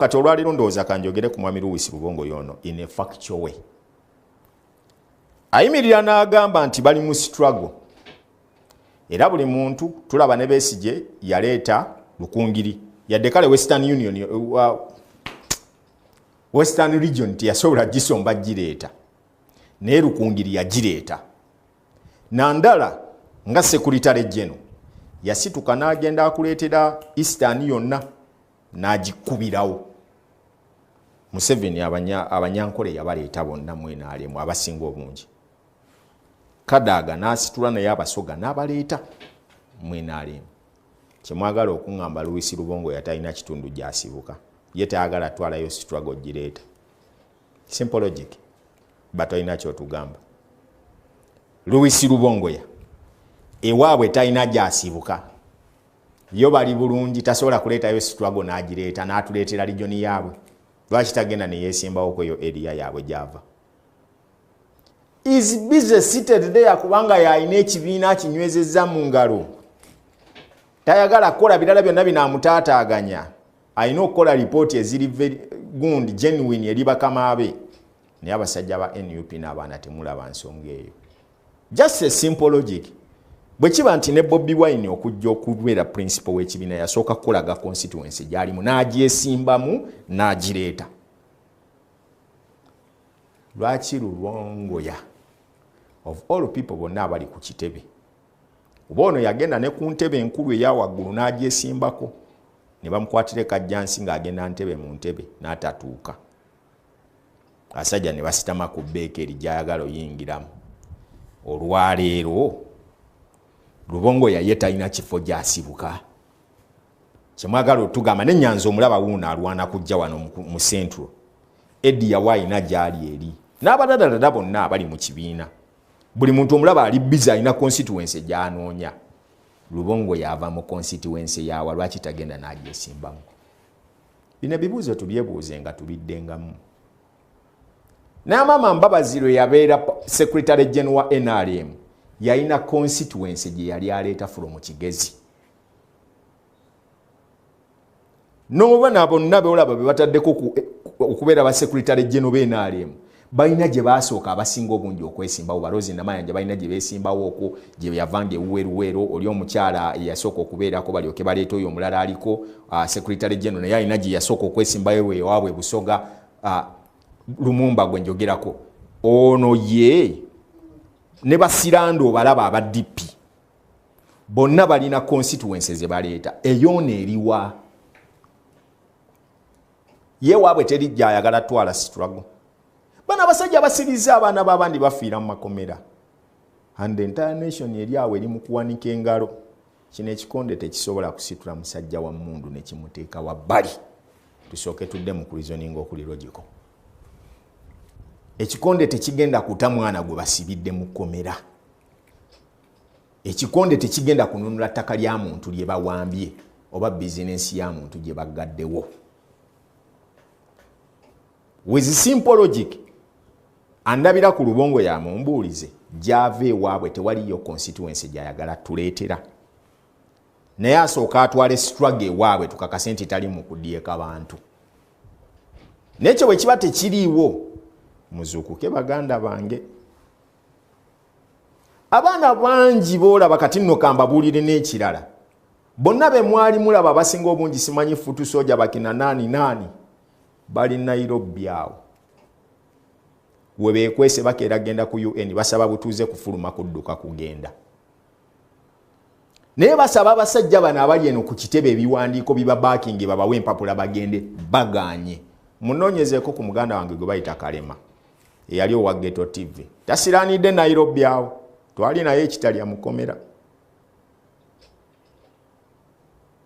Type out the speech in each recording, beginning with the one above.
kati olwaliro ndowooza kanjogere ku mwami Louis Lubongo yono in a factual way. Ayimirira n'agamba nti bali mu struggle. Era buli muntu tulaba ne Besigye yaleeta lukungiri. Yadde kale Western Union Western Region tiyasobola gisomba gireeta. Naye lukungiri yagireeta. Nandala nga Secretary General yasituka n'agenda akuleetera Eastern yonna n'agikubirawo. Museveni abanyankole yabaleeta bonna mwena alemu abasinga obungi. Kadaga n'asitula naye abasoga n'abaleeta mwena alemu. Kyemwagala okuŋŋamba Louis Lubongo yatalina kitundu gy'asibuka. Ye tayagala twalayo struggle gireeta. Simple logic. Batolina kyotugamba. Louis Lubongo ya ewaabwe talina gy'asibuka. Yo bali bulungi tasobola kuleetayo struggle n'agireeta n'atuleetera regioni yaabwe. Lwaki tagenda ne yeesimbawo kweyo area yaabwe gy'ava. Is busy seated there kubanga yalina ekibiina kinywezezza mu ngalo. Tayagala kukola birala byonna binaamutaataaganya. Alina okukola lipooti eziri gundi genuine eri bakama be. Naye abasajja ba NUP n'abaana temulaba nsonga eyo. Just a simple logic. Bwe kiba nti ne Bobi Wine okujja okubeera principal w'ekibiina yasooka kukolaga constituency gy'alimu n'agyesimbamu n'agireeta. Lwaki Lubongoya of all people bonna abali ku kitebe. Oba ono yagenda ne ku ntebe enkulu eya waggulu n'agyesimbako ne bamukwatire kajjansi ng'agenda ntebe mu ntebe n'atatuuka. Asajja ne basitama ku beekeri gy'ayagala oyingiramu. Olwaleero Lubongoya ye talina kifo gy'asibuka. Kyemwagala otugamba ne Nyanzi omulaba wuuno alwana kujja wano mu Central. Eddie Yawayina gyali eri. N'abadadadada bonna abali mu kibiina. Buli muntu omulaba ali busy alina constituency gy'anoonya. Lubongoya ava mu constituency yawa lwaki tagenda n'agyesimbamu. Bino ebibuuzo tubyebuuze nga tubiddengamu. N'amama Mbabaziro yabeera Secretary General wa NRM yalina constituency gye yali aleeta from Kigezi. N'obana bonna beolaba be bataddeko okubeera ba Secretary General be NRM balina gye baasooka abasinga obungi okwesimbawo. Balozi Namayanja balina gye beesimbawo okwo gye yavange Uweruwero oli omukyala yasooka okubeerako balyoke baleeta oyo omulala aliko Secretary General naye alina gye yasooka okwesimbayo ewaabwe Busoga Lumumba gwe njogerako. Ono ye ne basirando balaba aba DP bonna balina constituencies ze baleeta eyone eriwa ye waabwe teri gyayagala twala struggle. Bana basajja abasiriza abaana b'abandi bafiira mu makomera. And the entire nation eri awo eri mu kuwanika engalo. Kino ekikonde tekisobola kusitula musajja wa mmundu ne kimuteeka wabbali. Tusooke tudde mu reasoning okuli logical. Ekikonde tekigenda kuta mwana gwe basibidde mu komera. Ekikonde tekigenda kununula ttaka lya muntu lye bawambye oba bizinensi ya muntu gye bagaddewo. With simple logic, andabira ku Lubongoya mumbuulize gy'ava ewaabwe tewaliyo constituency gy'ayagala tuleetera. Naye asooka atwale struggle ewaabwe tukakase nti tali mu kudyeka bantu. Nekyo bwe kiba tekiriiwo muzuukuke baganda bange. Abaana bangi boolaba kati nno kambabuulire n'ekirala. Bonna be mwali mulaba basinga obungi simanyi futu soja bakina nani bali Nairobi awo. We beekwese bakeera genda ku UN basaba butuuze kufuluma kudduka kugenda. Naye basaba abasajja bano abali eno ku kitebe ebiwandiiko biba backing babawe empapula bagende baganye. Munoonyezeeko ku muganda wange gwe bayita Kalema eyali owa Ghetto TV. Tasiraanidde Nairobi awo. Twali naye ekitalya mukomera.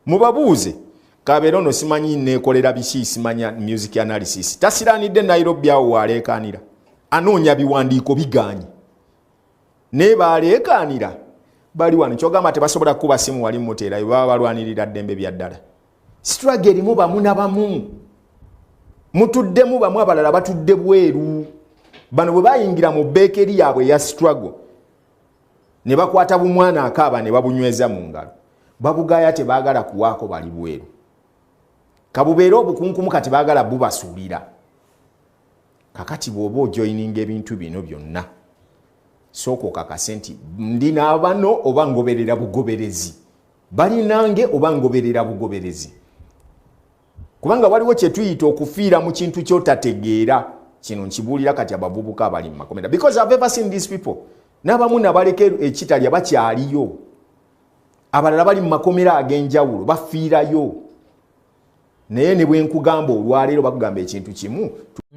Mubabuuze kabeera ono simanyi neekolera biki simanya music analysis. Tasiraanidde Nairobi awo waleekaanira. Anoonya biwandiiko biganye. Ne baleekaanira bali wano kyogamba tebasobola kuba simu wali muteera baba balwanirira ddembe bya ddala. Struggle erimu bamu na bamu. Mutuddemu bamu abalala batudde bweru. Bano bwe bayingira mu beekeri yaabwe ya struggle ne bakwata bumwana akaaba ne babunyweza mu ngalo. Babugaya tebaagala kuwaako bali bweru. kabubeera obukunkumu kati baagala bubasuulira. Kakati bw'oba ojoyininga ebintu bino byonna sooka okakase nti ndina bano oba ngoberera bugoberezi, balinange oba ngoberera bugoberezi. Kubanga waliwo kye tuyita okufiira mu kintu ky'otategeera. Kino nkibuulira kati abavubuka abali mu makomera, because I've ever seen these people. N'abamu nabaleka ekitalya bakyaliyo, abalala bali mu makomera ag'enjawulo bafiirayo. Naye ne bwe nkugamba olwaleero bakugamba ekintu kimu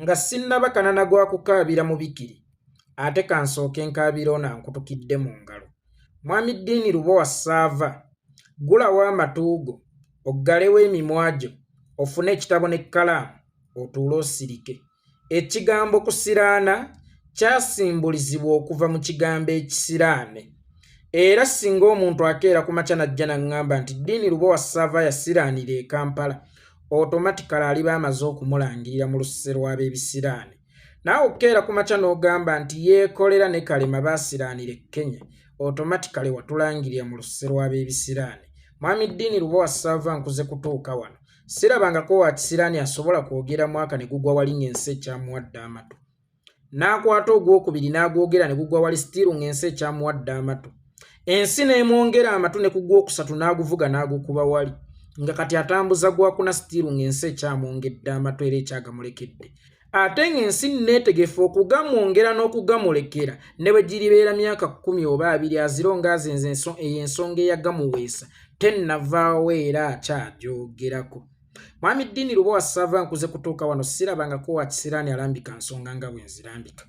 nga sinnaba kanana gwa kukaabira mu bikiri ate kansooke nkaabira ono ankutukidde mu ngalo. Mwami Ddiini Lubowa Ssaava, gulawo amatuugo oggalewo emimwa gyo ofune ekitabo n'ekkalaamu otuule osirike. Ekigambo kusiraana kyasimbulizibwa okuva mu kigambo ekisiraane, era singa omuntu akeera ku makya najja n'aŋŋamba nti Ddiini Lubowa Ssaava yasiraanira e Kampala, automatically aliba amaze okumulangirira mu lusese lw'ab'ebisiraane. Naawe okeera ku makya n'ogamba nti yeekolera ne Kalema baasiraanira e Kenya, automatically watulangirira mu lusese lw'ab'ebisiraane. Mwami Ddiini Lubowa Ssaava nkuze kutuuka wano sirabangako wa kisiraani asobola kwogera mwaka ne gugwa wali ng'ensi ekyamuwadde amatu, n'akwata ogwokubiri n'agwogera ne gugwa wali stiru ng'ensi ekyamuwadde amatu, ensi n'emwongera amatu ne kugwokusatu n'aguvuga n'agukuba wali, nga kati atambuza gwakuna stiru ng'ensi ekyamwongedde amatu era ekyagamulekedde. Ate ng'ensi neetegefu okugamwongera n'okugamulekera ne bwe giribeera myaka 10 oba 2 azironga azenze ensonga eyagamuweesa tennavaawo era akyagyogerako. Mwami Ddiini Lubowa Ssaava nkuze kutuuka wano sirabangako wa kisiraani alambika nsonga nga bwe nzirambika.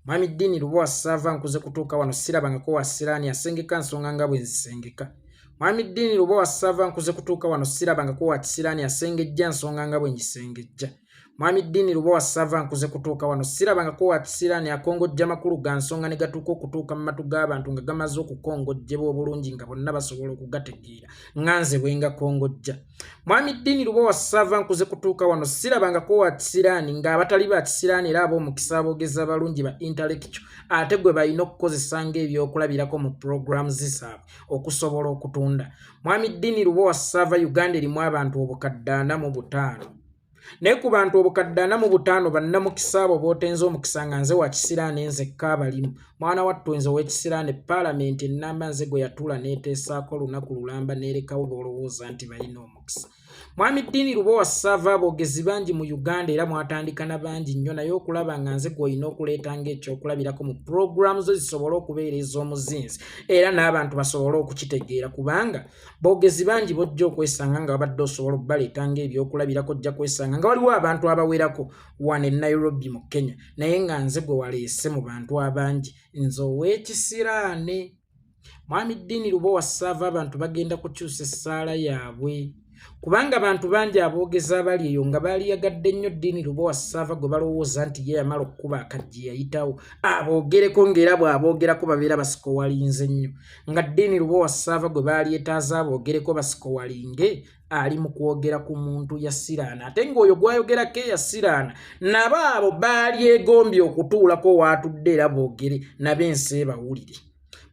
Mwami Ddiini Lubowa Ssaava nkuze kutuuka wano sirabangako wa kisiraani asengeka nsonga nga bwe nzisengeka. Mwami Ddiini Lubowa Ssaava nkuze kutuuka wano sirabangako wa kisiraani asengejja nsonga nga bwe ngisengejja. Mwami Ddiini Lubowa Ssaava nkuze kutuuka wano sirabangako wa kisiraani akongojja makulu ga nsonga ne gatuuka okutuuka mu matu g'abantu nga gamaze okukongojjebwa obulungi nga bonna basobola okugategeera nganze bwe ngakongojja. Mwami Ddiini Lubowa Ssaava nkuze kutuuka wano sirabangako wa kisiraani ng'abatali ba kisiraani era ab'omukisa aboogezi abalungi ba intellectual ate gwe balina okukozesa ng'ebyokulabirako mu programs zaabwe okusobola okutunda. Mwami Ddiini Lubowa Ssaava Uganda erimu abantu obukadde 45. Naye ku bantu obukadde 45 bannamukisa abo bootenze omukisa nga nze wa kisiraani nzekka abalimu. Mwana wattu nze w'ekisiraani paalamenti ennamba nze gwe yatuula n'eteesaako lunaku lulamba n'erekawo boolowooza nti balina omukisa. Mwami Ddiini Lubowa Ssaava aboogezi bangi mu Uganda era mwatandika na bangi nnyo, naye okulaba nga nze gw'olina okuleeta ng'ekyokulabirako mu programs zo zisobole okubeera ez'omuzinzi era n'abantu basobole okukitegeera, kubanga boogezi bangi bojja okwesanga nga babadde osobola okubaleeta ng'ebyokulabirako ojja kwesanga nga waliwo abantu abawerako wano e Nairobi mu Kenya, naye nga nze gwe waleese mu bantu abangi nze ow'ekisiraane. Mwami Ddiini Lubowa Ssaava abantu bagenda kukyusa essaala yaabwe, kubanga abantu bangi aboogezi abali eyo nga baaliyagadde nnyo Ddiini Lubowa Ssaava gwe balowooza nti ye yamala okukuba akajji yayitawo aboogereko ng'era bw'aboogerako babeera basikowalinze nnyo, nga Ddiini Lubowa Ssaava gwe baalyetaaza aboogereko basikowalinge ali mu kwogera ku muntu yasiraana, ate ng'oyo gwayogerako eyasiraana nabo abo baalyegombye okutuulako waatudde era boogere nab'ensi ebawulire.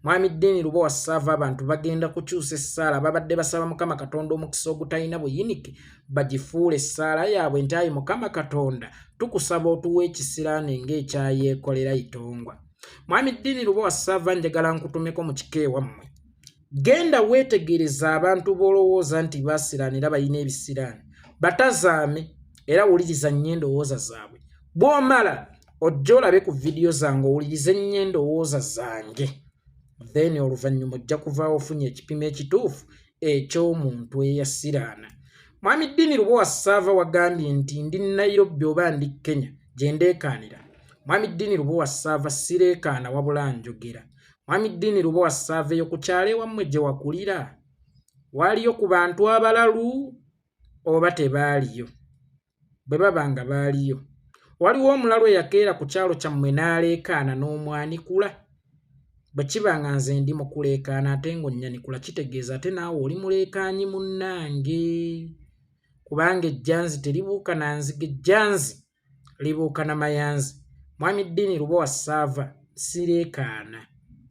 Mwami Ddiini Lubowa Ssaava abantu bagenda kukyusa essaala, babadde basaba Mukama Katonda omukisa ogutalina buyinike bagifuula essaala yaabwe nti ayi Mukama Katonda tukusaba otuwa ekisiraani ng'ekyayeekolera itongwa. Mwami Ddiini Lubowa Ssaava njagala nkutumeko mu kika ewammwe, genda weetegereza abantu b'olowooza nti baasiraanira balina ebisiraani, batazaame era wuliriza nnyo endowooza zaabwe. Bw'omala ojja olabe ku vidiyo zange owulirize nnyo endowooza zange, then oluvannyuma ojja kuvaawo ofunye ekipimo ekituufu eky'omuntu eyasiraana. Mwami Ddiini Lubowa Ssaava wagambye nti ndi Nairobi oba ndi Kenya gye ndeekaanira. Mwami Ddiini Lubowa Ssaava sireekaana wabula njogera. Mwami Ddiini Lubowa Ssaava eyo ku kyalo ewammwe gye wakulira waaliyo ku bantu abalalu oba tebaaliyo? Bwe baba nga baaliyo, waliwo omulalu eyakeera ku kyalo kyammwe n'aleekaana n'omwanikula? Bwe kiba nga nze ndi mu kuleekaana ate ng'onnyanikula kitegeeza ate naawe oli muleekaanyi munnange, kubanga ejjanzi teribuuka na nzige, ejjanzi libuuka na mayanzi. Mwami Ddiini Lubowa Ssaava sireekaana,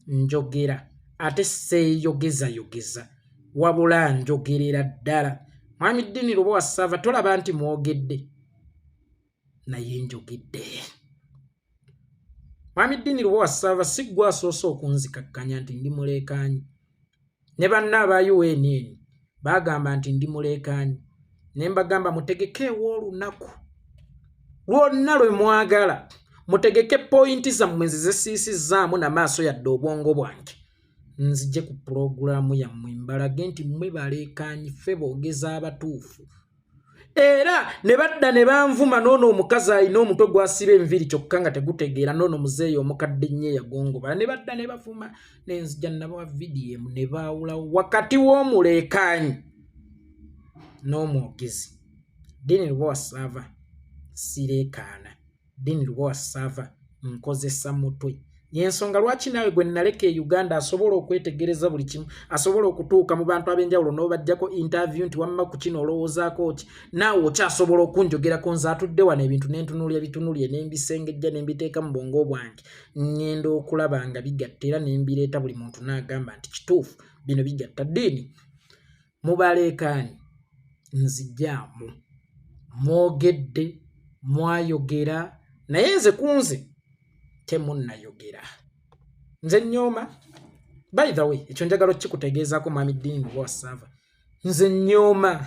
njogera ate seeyogezayogeza wabula njogerera ddala. Mwami Dini Lubowa Ssaava tolaba nti mwogedde naye njogedde. Mwami Dini Lubowa Ssaava si ggwe asoose okunzikakkanya nti ndi muleekaanyi. Ne banna aba UNN baagamba nti ndi muleekaanyi. Ne mbagamba mutegekeewo olunaku lwonna lwe mwagala. Mutegeke pointi zammwe zezisiisizzaamu na maaso yadde obwongo bwange. Nzije ku pulogulaamu yammwe mbalage nti mmwe baleekaanyi ffe boogeza abatuufu. Era ne badda ne banvuma noono omukazi alina omutwe gwasiba enviiri kyokka nga tegutegeera noono muzeeyi omukadde nnyo eyagongobala. Ne badda ne bafuma ne nzija nabawa vidiyo emu ne baawulawo wakati w'omuleekaanyi n'omwogezi. Dini Lubowa Ssaava sireekaana. Dini Lubowa Ssaava nkozesa mutwe. Yensonga lwaki naawe gwe naleka e Uganda asobola okwetegereza buli kimu, asobola okutuuka mu bantu ab'enjawulo n'obajjako interview nti wamma ku kino olowoozaako ki, naawe okyasobola okunjogerako nze atudde wano ebintu n'entunuulya bitunulye ne mbisengejja ne mbiteeka mu bwongo bwange. Ngenda okulaba nga bigatta era ne mbireeta buli muntu n'agamba nti kituufu bino bigatta. Dini mubaleekaanyi nzijjaamu mwogedde mwayogera naye nze kunze temunnayogera. Nze nyooma. By the way, ekyo njagala okikutegeezaako Mwami Dini Lubowa Ssaava. Nze nyooma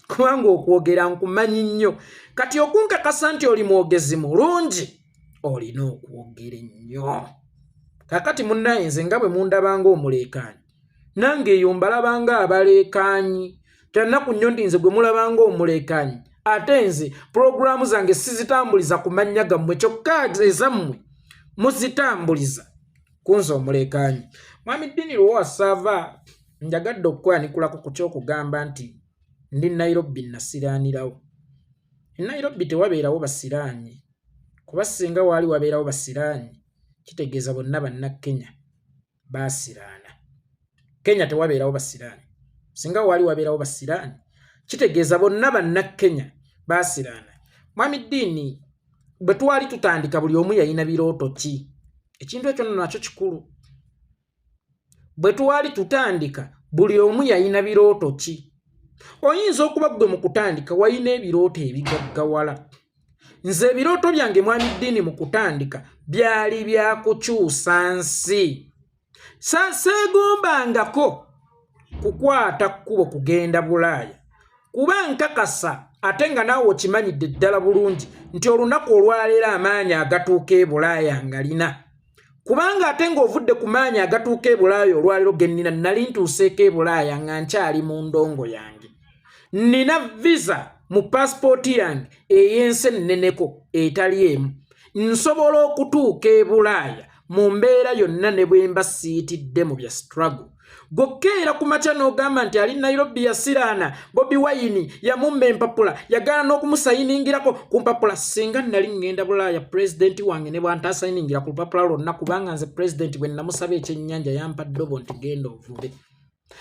kubanga okwogera nkumanyi nnyo. Kati okunkakasa nti oli mwogezi mulungi olina okwogera ennyo. Kakati munnaye nze nga bwe mundabanga omuleekaanyi nange eyo mbalabanga abaleekaanyi. Kyannaku nnyo ndi nze gwe mulabanga omuleekaanyi ate nze pulogulaamu zange sizitambuliza ku mannya gammwe kyokka ezammwe muzitambuliza kunze omuleekaanyi. Mwami Dini Lubowa Ssaava njagadde okukwanikulako ku kyokugamba nti ndi Nairobi nasiraanirawo. E Nairobi tewabeerawo basiraanyi kuba singa waali wabeerawo basiraanyi kitegeeza bonna bannakenya baasiraana. Kenya tewabeerawo basiraanyi. Singa waali wabeerawo basiraanyi kitegeeza bonna bannakenya baasiraana. Mwami Dini bwe twali tutandika buli omu yalina birooto ki. Ekintu ekyo nno nakyo kikulu. Bwe twali tutandika buli omu yalina birooto ki. Oyinza okuba gwe mu kutandika walina ebirooto ebigaggawala. Nze ebirooto byange Mwami Dini mu kutandika byali bya kukyusa nsi. Seegombangako kukwata kkubo kugenda Bulaaya kuba nkakasa ate nga naawe okimanyidde ddala bulungi nti olunaku olwaleero amaanyi agatuuka e Bulaaya ngalina. Kubanga ate ng'ovudde ku maanyi agatuuka e Bulaaya olwaleero ge nnina nali ntuuseeko e Bulaaya nga nkyali mu ndongo yange. Nina visa mu paasipooti yange ey'ensi enneneko etali emu. Nsobola okutuuka e Bulaaya mu mbeera yonna ne bwe mba siitidde mu bya struggle. Gokkeera ku makya n'ogamba nti ali Nairobi yasiraana, Bobi Wine yamumba empapula yagala n'okumusayiningirako ku mpapula. Singa nali ngenda Bulaaya pulezidenti wange ne bw'antasayiningira ku lupapula lwonna kubanga nze pulezidenti bwe namusaba ekyennyanja yampa ddobo nti genda ovube.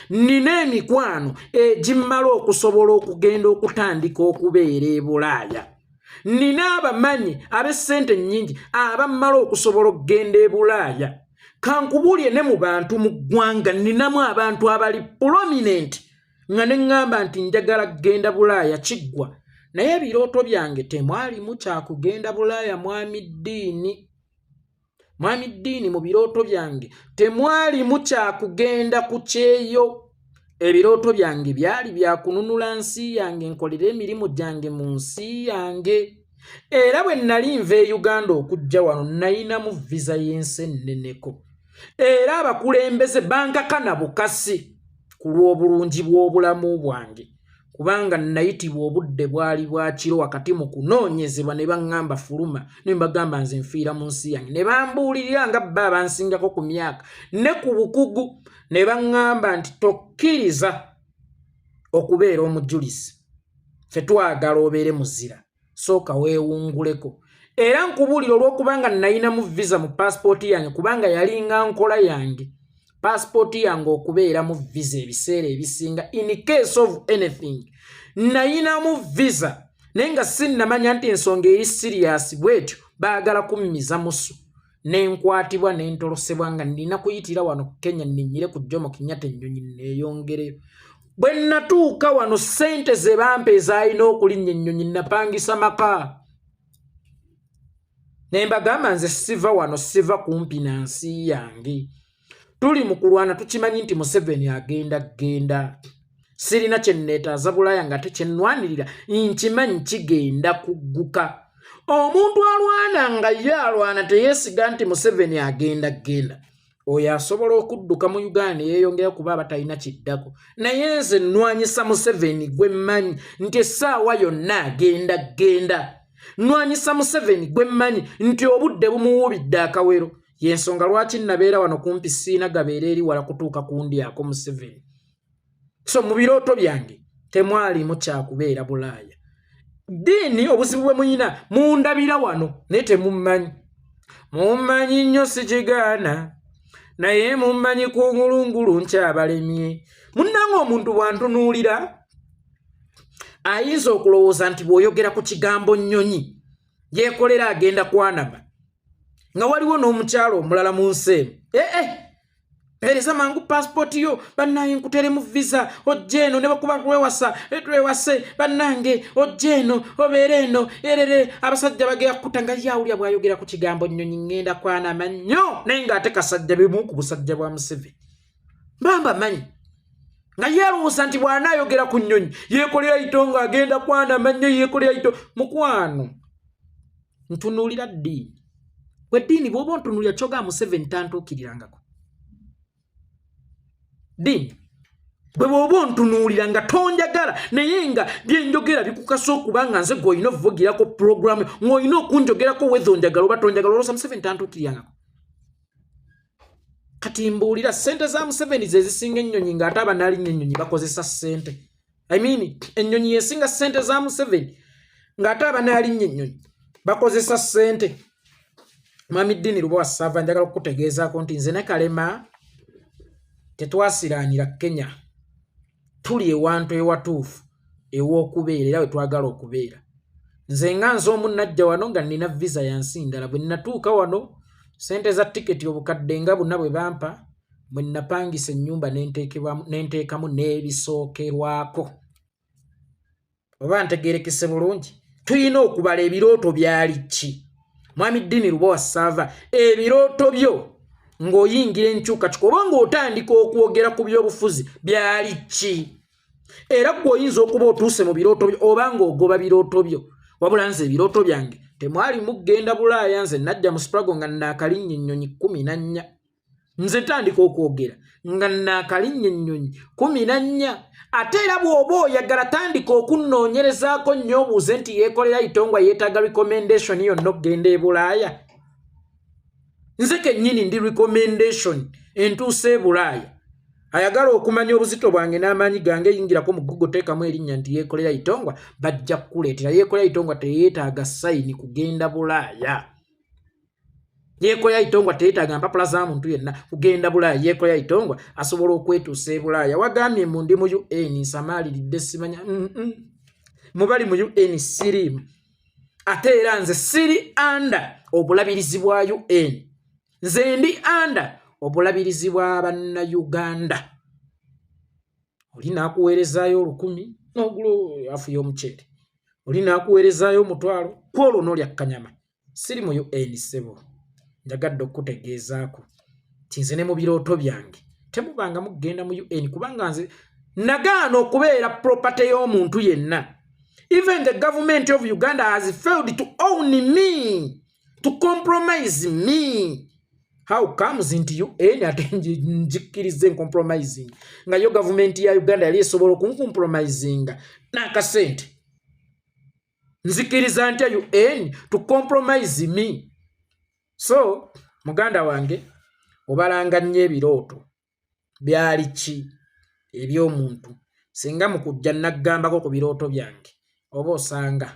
Nina emikwano egimmala okusobola okugenda okutandika okubeera e Bulaaya. Nina abamanyi ab'essente nnyingi abammala okusobola okugenda e Bulaaya. Kankubulye ne mu bantu mu ggwanga ninamu abantu abali prominent nga ne ŋŋamba nti njagala kugenda Bulaaya kiggwa. Naye ebirooto byange temwalimu kyakugenda Bulaaya Mwami Dini. Mwami Dini mu birooto byange temwalimu kyakugenda ku kyeyo. Ebirooto byange byali byakununula nsi yange nkolere emirimu gyange mu nsi yange. Era bwe nali nva e Uganda okujja wano nalinamu visa y'ensi enneneko. Era abakulembeze bankakana bukasi ku lw'obulungi bw'obulamu bwange kubanga nayitibwa obudde bwali bwa kiro wakati mu kunoonyezebwa ne baŋŋamba fuluma ne mbagamba nze nfiira mu nsi yange. Ne bambuulirira nga bba abansingako ku myaka ne ku bukugu ne baŋŋamba nti tokkiriza okubeera omujulizi. Ffe twagala obeere muzira. Sooka weewunguleko. Era nkubuulira olw'okubanga nalinamu visa mu paasipooti yange kubanga yalinga nkola yange. Paasipooti yange okubeera mu visa ebiseera ebisinga in case of anything. Nalinamu visa naye nga sinnamanya nti ensonga eri serious bwetyo baagala kummiza musu. Nenkwatibwa nentolosebwa nga nina kuyitira wano ku Kenya nninyire ku Jomo Kenyatta ennyonyi neeyongereyo. bwe natuuka wano ssente ze bampa ezaalina okulinnya ennyonyi napangisa maka ne mbagamba nze siva wano siva kumpi na nsi yange tuli mu kulwana tukimanyi nti Museveni agenda sirina kye nneetaaza Bulaaya nga tekyennwanirira nkimanyi kigenda kugguka omuntu alwana nga ye alwana teyeesiga nti Museveni agenda oyo asobola okudduka mu Uganda yeeyongera kuba abatalina kiddako naye nze nnwanyisa Museveni gwe mmanyi nti essaawa yonna agenda nnwanyisa Museveni gwe mmanyi nti obudde bumuwubidde akawero yensonga lwaki nabeera wano kumpi siina gabeera eri wala kutuuka kundyako Museveni so mu birooto byange temwalimu kyakubeera Bulaaya ddiini obuzibu bwe muyina mundabira wano naye temummanyi mummanyi nnyo sikigaana naye mummanyi ku ngulungulu nkyabalemye munnanga omuntu bwantunuulira ayinza okulowooza nti bw'oyogera ku kigambo nnyonyi yeekolera agenda kwanama nga waliwo n'omukyalo omulala mu nsi pereza mangu pasipoti yo bannange nkuteremu visa ojje eno ne bakuba twewase bannange ojje eno obeera eno erere abasajja bagera kukuta nga yawulya bw'ayogera ku kigambo nnyonyi ngenda kwanama nnyo naye ng'ate kasajja bimu ku busajja bwa Museveni mbamba manyi nga yeerowooza nti bw'anaayogera ku nnyonyi yeekolera itongo agenda kwanama nnyo yeekolera ito mukwano ntunuulira ddiini bwe ddiini bw'oba ontunuulira kyogaa Museveni tantuukirirangako ddiini bwe bw'oba ontunuulira nga tonjagala naye nga byenjogera bikukasa okuba nga nze gweolina okuvugirako puroguramu ng'olina okunjogerako wetha onjagala oba tonjagala olwosa Museveni tantuukirirangako kati mbuulira ssente za Museveni ze zisinga ennyonyi ng'ate abanaalinnya ennyonyi bakozesa ssente ennyonyi yesinga ssente za Museveni ng'ate abanaalinnya ennyonyi bakozesa ssente Mwami Ddiini Lubowa Ssava njagala okukutegeezaako nti nze ne Kalema tetwasiraanira Kenya tuli ewantu ewatuufu ew'okubeera era we twagala okubeera nze nga nze omu najja wano nga nina visa ya nsi ndala bwe natuuka wano sente za tiketi obukadde nga buna bwe bampa bwe napangisa ennyumba nenteekamu n'ebisookerwako oba ntegeerekese bulungi tulina okubala ebirooto byali ki Mwami Ddiini Lubowa Ssava ebirooto byo ng'oyingira enkyukakyuka oba ng'otandika okwogera ku byobufuzi byali ki era gw'oyinza okuba otuuse mu birooto byo oba ng'ogoba birooto byo wabula nze ebirooto byange temwali mugenda Bulaaya nze najja mu Sprago nga naakalinnya ennyonyi 14 nze ntandika okwogera nga naakalinnya ennyonyi 14 ate era bw'oba oyagala tandika okunnoonyerezaako nnyo obuuze nti yeekolera itongwa yeetaaga recommendation yonna okugenda e Bulaaya nze kennyini ndi recommendation entuuse e Bulaaya ayagala okumanya obuzito bwange n'amaanyi gange yingirako mu Google teekamu erinnya nti yeekolera itongwa bajja kukuleetera yeekolera itongwa teyeetaaga sayini kugenda Bulaaya yeekolera itongwa teyeetaaga mpapula za muntu yenna kugenda Bulaaya yeekolera itongwa asobola okwetuusa e Bulaaya wagambye mu ndi mu UN nsamaaliridde simanya mubali mu UN sirimu ate era nze siri anda obulabirizi bwa UN nze ndi anda obulabirizi bwa bannayuganda oli naakuweerezaayo 1,000 n'ogulo afu y'omuceere oli naakuweerezaayo 1,000 kwolwo n'olya kanyama siri mu UN ssebo njagadde okukutegeezaako ti nze ne mu birooto byange temubanga mugenda mu UN kubanga nze nagaana okubeera property y'omuntu yenna even the government of Uganda has failed to own me to compromise me. How comes into UN ate njikirize compromising nga yo government ya Uganda yali esobola okunkompromisinga n'akasente nzikiriza nti UN to compromise me. So muganda wange obalanga nnyo ebirooto byali ki eby'omuntu singa mukujja naggambako ku birooto byange oba osanga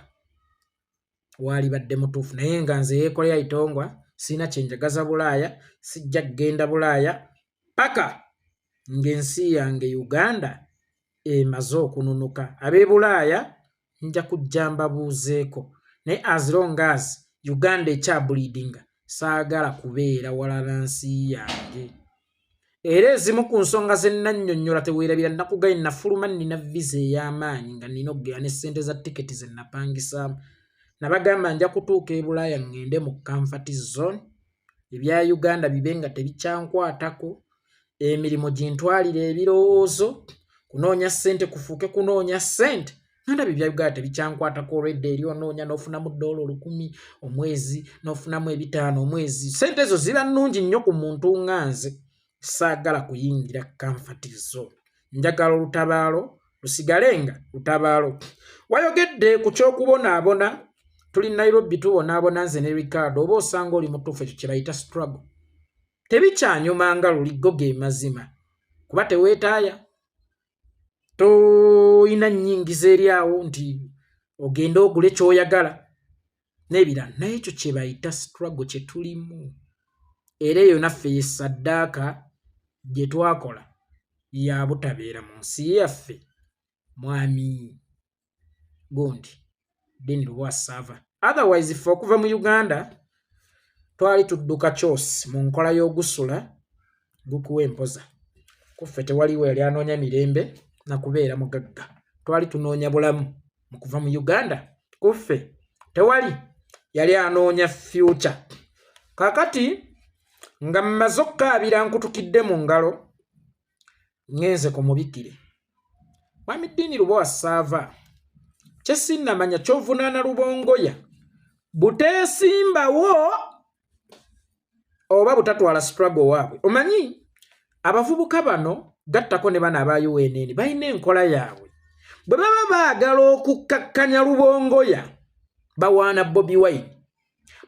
wali badde mutuufu naye nga nze yeekolera itongwa sina kyenjagaza Bulaaya sijja kgenda Bulaaya paka ng'ensi yange Uganda emaze okununuka ab'e Bulaaya nja kujja mbabuuzeeko naye as long as Uganda ekyabuliidinga saagala kubeera walala nsi yange era ezimu ku nsonga ze nnannyonnyola teweerabira nnakugaye nafuluma nnina visa ey'amaanyi nga nnina okugera ne ssente za tiketi ze napangisaamu nabagamba nja kutuuka e Bulaaya ŋŋende mu comfort zone ebya Uganda bibe nga tebikyankwatako emirimu gintwalira ebirowoozo kunoonya ssente kufuuke kunoonya ssente nandaba ebya Uganda tebikyankwatako olwedde eri onoonya n'ofunamu $1,000 omwezi n'ofunamu $500 omwezi ssente ezo ziba nnungi nnyo ku muntu nga nze saagala kuyingira comfort zone njagala olutabaalo lusigale nga lutabaalo wayogedde ku ky'okubonaabona tuli Nairobi tubonaabona nze ne Ricardo oba osanga oli mutuufu ekyo kye bayita struggle tebikyanyuma nga luligo ge mazima kuba teweetaaya toyina nnyingiza eri awo nti ogenda ogule ky'oyagala n'ebirala naye ekyo kye bayita struggle kye tulimu era eyo naffe ye ssaddaaka gye twakola ya butabeera mu nsi yaffe mwami gundi Deni Lwasava otherwise ffe okuva mu Uganda twali tudduka kyosi mu nkola y'ogusula gukuwa empoza kuffe tewaliwo yali anoonya mirembe na kubeera mugagga twali tunoonya bulamu mu kuva mu Uganda kuffe tewali yali anoonya future kakati nga mmaze okkaabira nkutukidde mu ngalo ngenze ku mubikire mwami Dini Lwasava kye sinnamanya ky'ovunaana Lubongoya buteesimbawo oba butatwala struggle waabwe omanyi abavubuka bano gattako ne bana aba UNN balina enkola yaabwe bwe baba baagala okukkakkanya Lubongoya bawaana Bobi Wine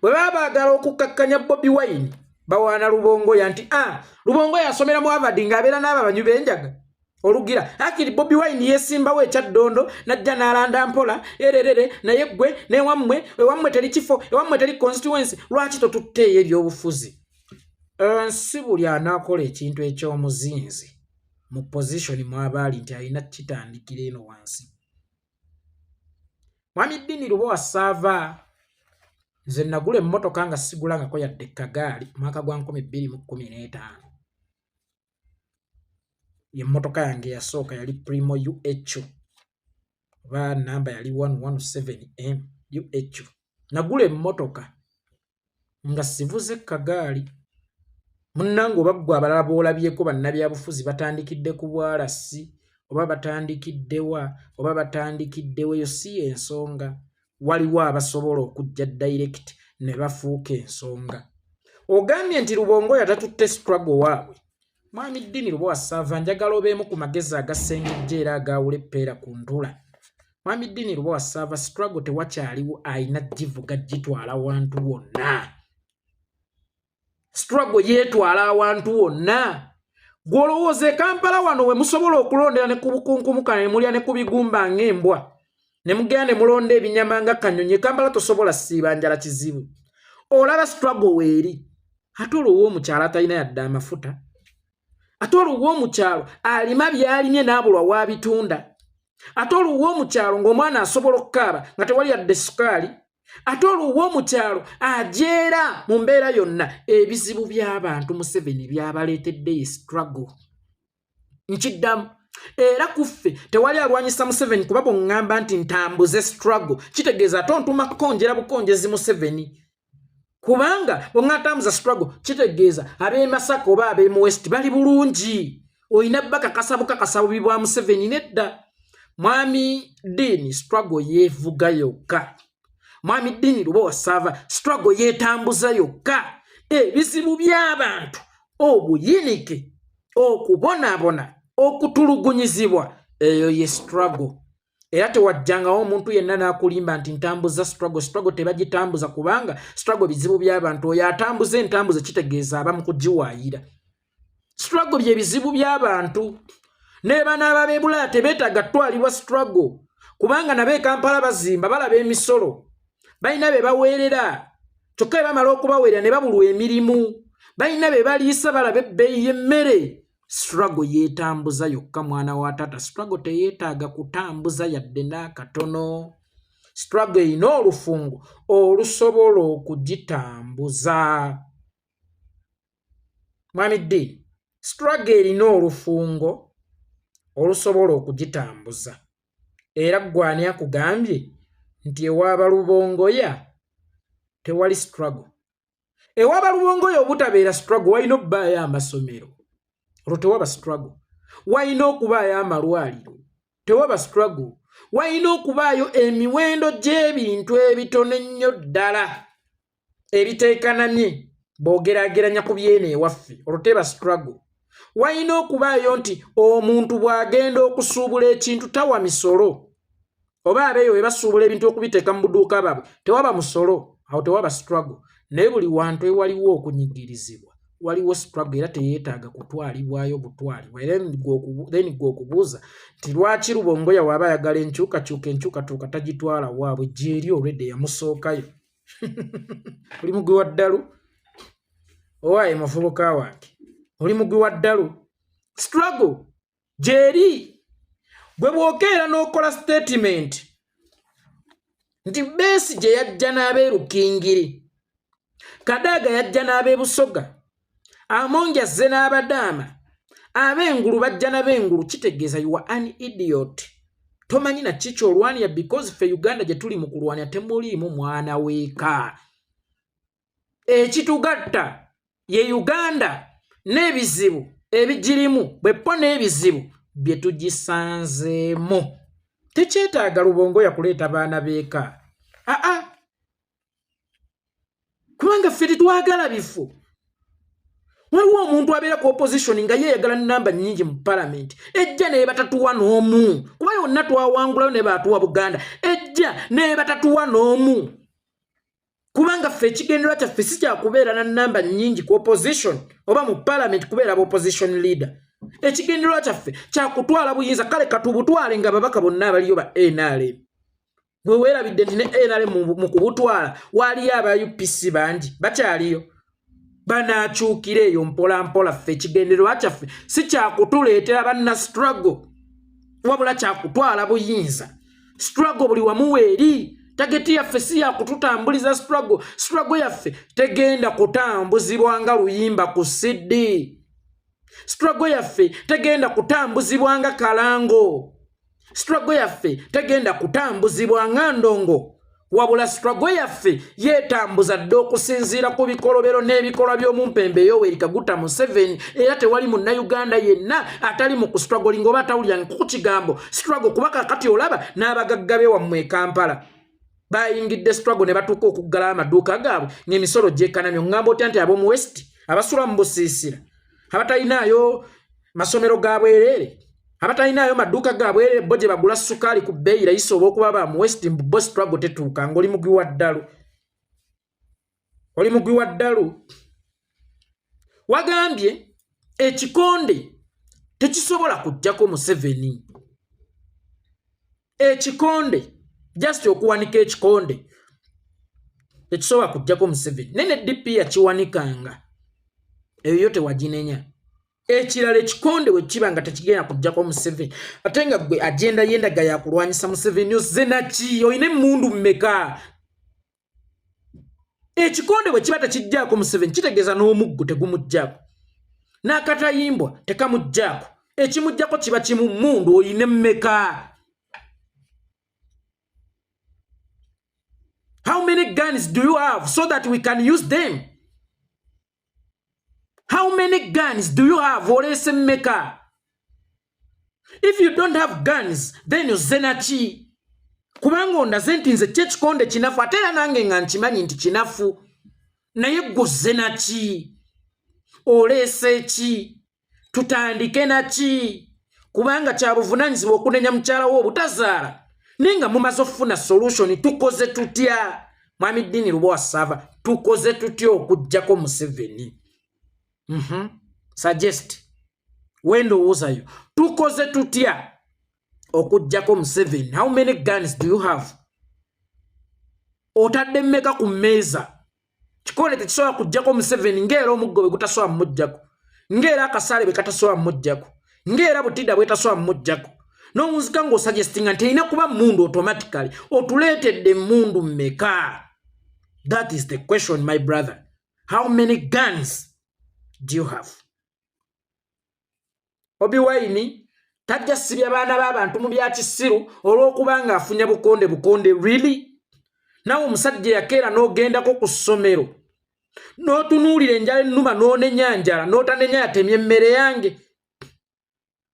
bwe baba baagala okukkakkanya Bobi Wine bawaana Lubongoya nti Lubongoya asomera mu Harvard ng'abeera n'abo abanyu b'enjaga olugira akiri Bobi Wine yesimbawo ekyaddondo najja n'alanda mpola ererere naye ggwe ewammwe teri kifo ewammwe teri constituency lwaki totutteeyo ebyobufuzi si buli anaakola ekintu eky'omuzinzi mu position mw'abaali nti alina kitandikira eno wansi mwami Dini Lwasava nze nagula emmotoka nga sigulangako yadde kagaali mwaka gwa 2015 emmotoka yange yasooka yali Primo UH oba namba yali 117M UH nagula emmotoka nga sivuze kagaali munnange oba ggwe abalala boolabyeko bannabyabufuzi batandikidde ku bwalasi oba batandikiddeweyo si ensonga waliwo abasobola okujja direct ne bafuuka ensonga ogambye nti Lubongoya tatutte struggle waabwe mwami Dini Lwasava njagala obeemu ku magezi agasengejja era agaawula eppeera ku ntula mwami Dini Lwasava struggle tewakyaliwo ayina givuga gitwala awantu wonna struggle yeetwala awantu wonna gw'olowooza Kampala wano we musobola okulondera ne ku bukunkumuka ne mulya ne ku bigumba ng'embwa ne mugenda ne mulonda ebinyama nga kanyonyi Kampala tosobola siiba njala kizibu olaba struggle weeri ate olwo omukyala atalina yadde amafuta ate olwo omukyalo alima byalimye n'abulwa wabitunda ate olwo omukyalo ng'omwana asobola okukaaba nga tewali yadde sukaali ate olwo omukyalo ajeera mu mbeera yonna ebizibu by'abantu Museveni byabaleetedde struggle nkiddamu era kuffe tewali alwanyisa Museveni kuba bw'oŋŋamba nti ntambuze struggle kitegeeza tontuma kukonjera bukongezi Museveni kubanga bw'oŋŋatambuza struggle kitegeeza ab'e Masaka oba ab'e West bali bulungi olina bakakasa bubi bwa Museveni nedda mwami Dini struggle yeevuga yokka mwami Dini Lwasava struggle yeetambuza yokka ebizibu by'abantu obuyinike okubonaabona okutulugunyizibwa eyo ye struggle era tewajjangawo omuntu yenna n'akulimba nti ntambuza struggle tebagitambuza kubanga struggle bizibu by'abantu oyo atambuza entambuza kitegeeza aba mu kugiwaayira struggle bye bizibu by'abantu ne banaaba b'e Bulaaya tebeetaaga ttwalibwa struggle kubanga nab'e Kampala bazimba balaba emisolo balina be baweerera kyokka bamala okubaweerera ne babulwa emirimu balina be baliisa balaba ebbeeyi y'emmere struggle yeetambuza yokka mwana wa taata struggle teyeetaaga kutambuza yadde n'akatono struggle erina olufungu olusobola okugitambuza mwami Dini struggle erina olufungo olusobola okugitambuza. Era gwani akugambye nti ewaaba Lubongoya tewali struggle. Ewaaba Lubongoya obutabeera struggle walina obbaayo amasomero. Olwo tewaba struggle. Walina okubaayo amalwaliro. Tewaba struggle. Walina okubaayo emiwendo gy'ebintu ebitono ennyo ddala ebiteekanamye bw'ogeraageranya ku byene ewaffe. Olwo teba struggle. Walina okubaayo nti omuntu bw'agenda okusuubula ekintu tawa misolo. Oba abeeyo we basuubula ebintu okubiteeka mu buduuka baabwe tewaba musolo. Awo tewaba struggle. Naye buli wantu ewaliwo okunyigirizibwa waliwo struggle era teyeetaaga kutwalibwayo butwalibwa. Then gwe okubuuza nti lwaki Lubongoya waaba ayagala enkyukakyuka tagitwala waabwe gyeri olwedde yamusookayo. Oli mugwi wa ddalu? Owaaye muvubuka wange oli mugwi wa ddalu? Struggle gyeri. Bwe bwokeera n'okola statement nti Besigye yajja n'abeerukingiri, Kadaga yajja n'abeebusoga, Amongi azze n'Abadaama, ab'engulu bajja n'ab'engulu, kitegeeza you are an idiot. Tomanyi na kiki olwanira because ffe Uganda gye tuli mu kulwanira temuliimu mwana weeka. Ekitugatta ye Uganda n'ebizibu ebigirimu bweppo n'ebizibu bye tugisanzeemu. Tekyetaaga Lubongoya kuleeta baana beeka. Kubanga ffe tetwagala bifo. Waliwo omuntu abeera ku opposition nga yeeyagala namba nnyingi mu parliament. Ejja ne batatuwa n'omu. Kuba yonna twawangulayo ne baatuwa Buganda. Ejja ne batatuwa n'omu. Kubanga ffe ekigendererwa kyaffe si kya kubeera na namba nnyingi ku opposition oba mu parliament kubeera ba opposition leader. Ekigendererwa kyaffe kya kutwala buyinza, kale katubutwale nga babaka bonna abaliyo ba NRM. Bwe weerabidde nti ne NRM mu kubutwala waliyo aba UPC bangi bakyaliyo. Banaakyukira eyo mpola mpola. Ffe ekigendererwa kyaffe si kya kutuleetera banna struggle wabula kya kutwala buyinza. Struggle buli wamu weeri. Tageti yaffe si ya kututambuliza struggle. Struggle yaffe tegenda kutambuzibwa nga luyimba ku CD. Struggle yaffe tegenda kutambuzibwa nga kalango. Struggle yaffe tegenda kutambuzibwa nga ndongo. Wabula struggle yaffe yeetambuza dde okusinziira ku bikolobero n'ebikolwa by'omumpembe Yoweri Kaguta Museveni. Era tewali munnayuganda yenna atali mu kustruggle ng'oba atawulira ku kigambo struggle, kuba kakati olaba n'abagagga be wammwe e Kampala bayingidde struggle ne batuuka okuggala amaduuka gaabwe ng'emisolo gyekanamyo. Ngamba otya nti ab'omu West abasula mu busiisira, abatalinayo masomero ga bwereere, abatalinayo maduuka ga bwereere bo gye bagula sukaali ku bbeeyi rayisi oba okuba ba mu West, bo struggle tetuuka. Ng'oli mugwi wa ddalu. Oli mugwi wa ddalu. Wagambye ekikonde tekisobola kujjako Museveni. Ekikonde just okuwanika ekikonde tekisobola kujjako Museveni. Nene DP yakiwanikanga eyo yo tewaginenya. Ekirala ekikonde we kiba nga tekigenda kujjako Museveni. Ate nga gwe agenda yendaga yakulwanyisa Museveni ozze naki? Oyina emmundu mmeka? Ekikonde bwe kiba tekijjaako Museveni kitegeeza n'omuggo tegumujjaako, n'akatayimbwa tekamujjaako. Ekimujjako kiba kimu mmundu. Oyina mmeka? How many guns do you have so that we can use them? How many guns do you have? Olese mmeka? If you don't have guns, then ozze naki? Kubanga ondaze nti nze kyekikonde kinafu, ate era nange nga nkimanyi nti kinafu, naye ggwe ozze naki? Olese ki? Tutandike naki? Kubanga kya buvunaanyizibwa okunenya mukyala wo obutazaala. Ninga mumaze okufuna solution, tukoze tutya? Mwami Dini Lubowa Sava, tukoze tutya okujjako Museveni? Suggest. Wendowoozayo. Tukoze tutya okujjako Museveni? How many guns do you have? Otadde mmeka ku mmeeza? Kikonde tekisobola kujjako Museveni ng'era omuggo bwe gutasobola mujjako, ng'era akasaale bwe katasobola mujjako, ng'era butidda bwe tasobola mujjako. N'omunzika ng'osuggestinga nti erina kuba mmundu automatically. Otuleetedde mmundu mmeka? That is the question, my brother. How many guns do you have? Bobi Wine tajja sibya baana b'abantu mu bya kisiru olw'okubanga afunya bukonde really nawe omusajja yakeera n'ogendako ku ssomero n'otunuulira enjala ennuma n'onenya njala n'otanenya yatemye emmere yange.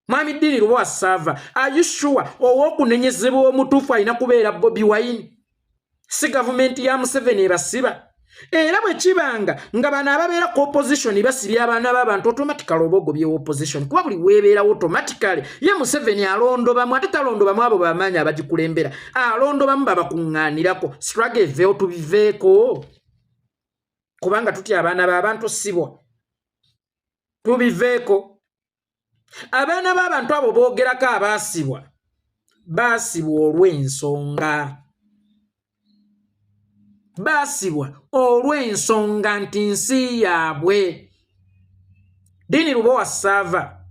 Mwami Dini Lubowa Sava, are you sure ow'okunenyezebwa omutuufu alina kubeera Bobi Wine? Si gavumenti ya Museveni ebasiba. Era bwe kibanga nga bano ababeera ku opposition basibya abaana b'abantu automatically oba ogobye opposition kuba buli weebeerawo automatically ye Museveni alondobamu ate talondobamu abo bamaanyi abagikulembera alondobamu babakuŋŋaanirako struggle eveewo tubiveeko kubanga tutya abaana b'abantu sibwa tubiveeko. Abaana b'abantu abo boogerako abaasibwa baasibwa olw'ensonga nti nsi yaabwe. Dini Lubowa Sava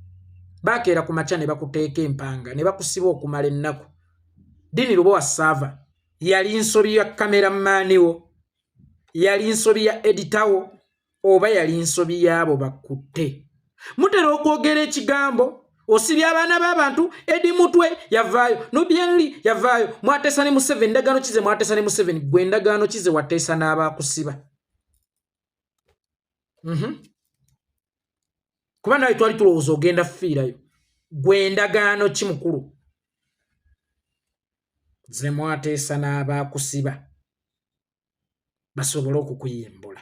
bakeera ku makya ne bakuteeka empanga ne bakusiba okumala ennaku. Dini Lubowa Sava yali nsobi ya kameramaani wo, yali nsobi ya editawo, oba yali nsobi y'abo bakutte. Mutera okwogera ekigambo osibya abaana b'abantu Edi Mutwe yavaayo Nubienli yavaayo mwateesa ne Museveni endagaano kize mwateesa ne Museveni gwe endagaano kize wateesa n'abaakusiba. Kuba nawe twali tulowooza ogenda fiirayo gwe endagaano ki mukulu ze mwateesa n'abaakusiba basobole okukuyimbula.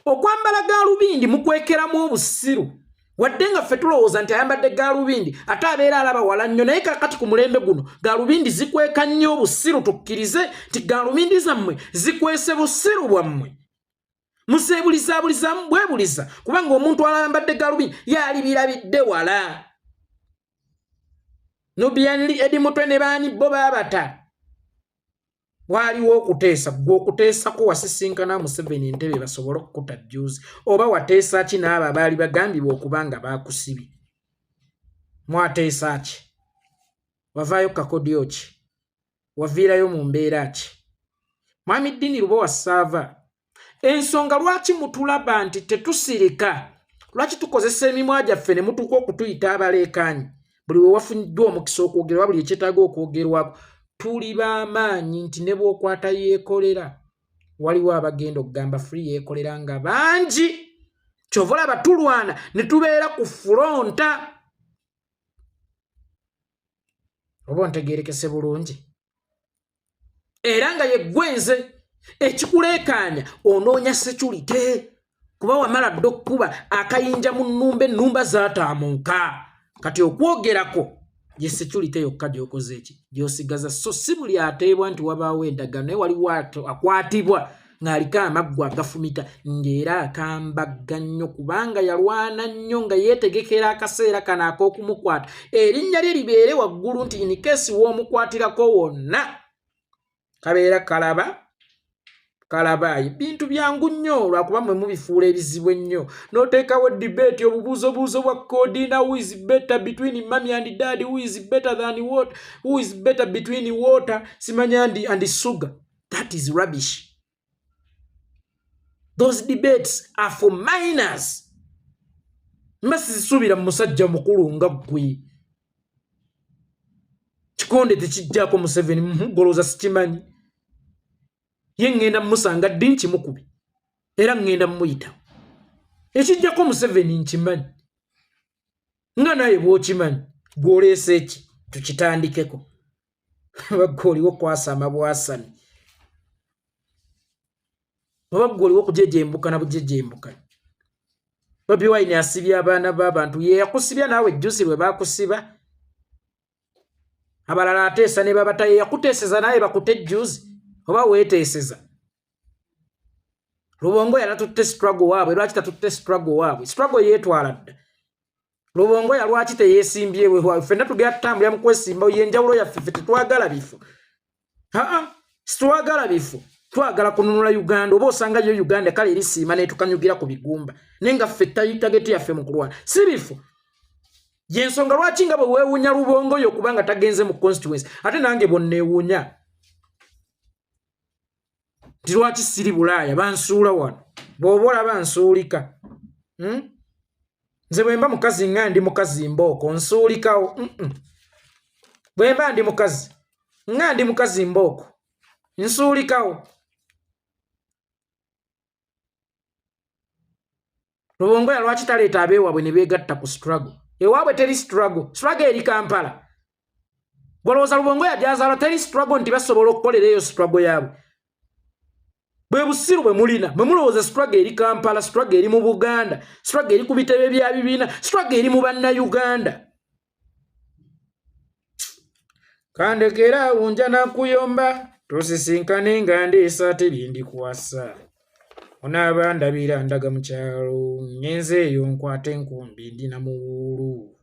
Okwambala gaalubindi mukwekeramu obusiru wadde nga ffe tulowooza nti ayambadde gaalubindi ate abeera alaba wala nnyo naye kakati ku mulembe guno gaalubindi zikweka nnyo obusiru tukkirize nti gaalubindi zammwe zikwese busiru bwammwe museebulisaabulisaamu bwebuliza kubanga omuntu ayambadde gaalubindi yalibirabidde wala. Nubienli Edi Mutwe ne baani bo baabata waliwo okuteesa gwe okuteesako wasisinkana Museveni entebe basobole okukuta juzi oba wateesa ki n'abo abaali bagambibwa okubanga baakusibi mwateesa ki? Wavaayo kakodyo ki? Waviirayo mu mbeera ki? Mwami Dini Lubowa Sava, ensonga lwaki mutulaba nti tetusirika, lwaki tukozesa emimwa gyaffe ne mutuuka okutuyita abaleekaanyi buli we wafuniddwa omukisa okwogerwa buli ekyetaaga okwogerwako? Tuli b'amaanyi nti ne bw'okwata yeekolera waliwo abagenda okugamba free yeekolera nga bangi. Kyova olaba tulwana ne tubeera ku fronta. Oba ontegeerekese bulungi? Era nga yeggwenze ekikuleekaanya onoonya security kuba wamala dde okkuba akayinja mu nnumba ennumba zaataamuka kati okwogerako ye security yokka gy'okoze eki gy'osigaza so si buli ateebwa nti wabaawo endagaano naye waliwo akwatibwa ng'aliko amaggwa agafumita ng'era akambagga nnyo kubanga yalwana nnyo nga yeetegekera akaseera kano ak'okumukwata erinnya lye libeere waggulu nti in case w'omukwatirako wonna kabeera kalabayi bintu byangu nnyo lwakuba mwe mubifuula ebizibu ennyo n'oteekawo debate obubuuzobuuzo bwa koodina who is better between mummy and daddy, who is better than water, who is better between water simanya and sugar. That is rubbish. Those debates are for minors. Mbasizisuubira musajja mukulu nga ggwe kikonde tekijjaako Museveni mugoloza sikimanyi ye ngenda musanga ddi nkimukubi era ngenda muyita ekijjako Museveni nkimanyi nga naye bw'okimanyi gw'oleese eki tukitandikeko bagga oliwo kwasama bwasani babagga oliwo kujejembuka na bujejembuka. Bobi Wine asibya abaana b'abantu ye yakusibya naawe jjusi bwe baakusiba abalala ateesa ne babata ye yakuteeseza naye bakute jjusi oba weeteeseza. Lubongo yalatutte struggle waabwe lwaki tatutte struggle waabwe struggle yeetwala dda. Lubongo yalwaki teyeesimbyewe ffenna tugenda tutambulira mu kwesimba yenjawulo yaffe ffe tetwagala bifo situwagala bifo twagala kununula Uganda oba osangayo Uganda kale erisiima netukanyugira ku bigumba naye nga ffe tageti yaffe mu kulwana si bifo. Yensonga lwaki nga bwe weewuunya Lubongo yo kubanga tagenze mu constituency ate nange bonneewuunya nti lwaki siri Bulaaya bansuula wano bw'oba olaba nsuulika nze bwemba mukazi nga ndi mukazi mbooko nsuulikawo bwemba ndi mukazi nga ndi mukazi mbooko nsuulikawo. Lubongoya lwaki taleeta abeewaabwe ne beegatta ku struggle? Ewaabwe teri struggle eri Kampala. Golowooza Lubongoya gy'azaala teri struggle nti basobola okukolera eyo struggle yaabwe. Bwe busiru bwe mulina bwe mulowooza struggle eri Kampala, struggle eri mu Buganda, struggle eri ku bitebe bya bibiina, struggle eri mu Bannayuganda. Kandekera unja nakuyomba tosisinkane nga ndeesa terindi kuwasa. Onaaba ndabira ndaga mu kyalo ngenze eyo nkwate enkumbi ndina mu wuulu.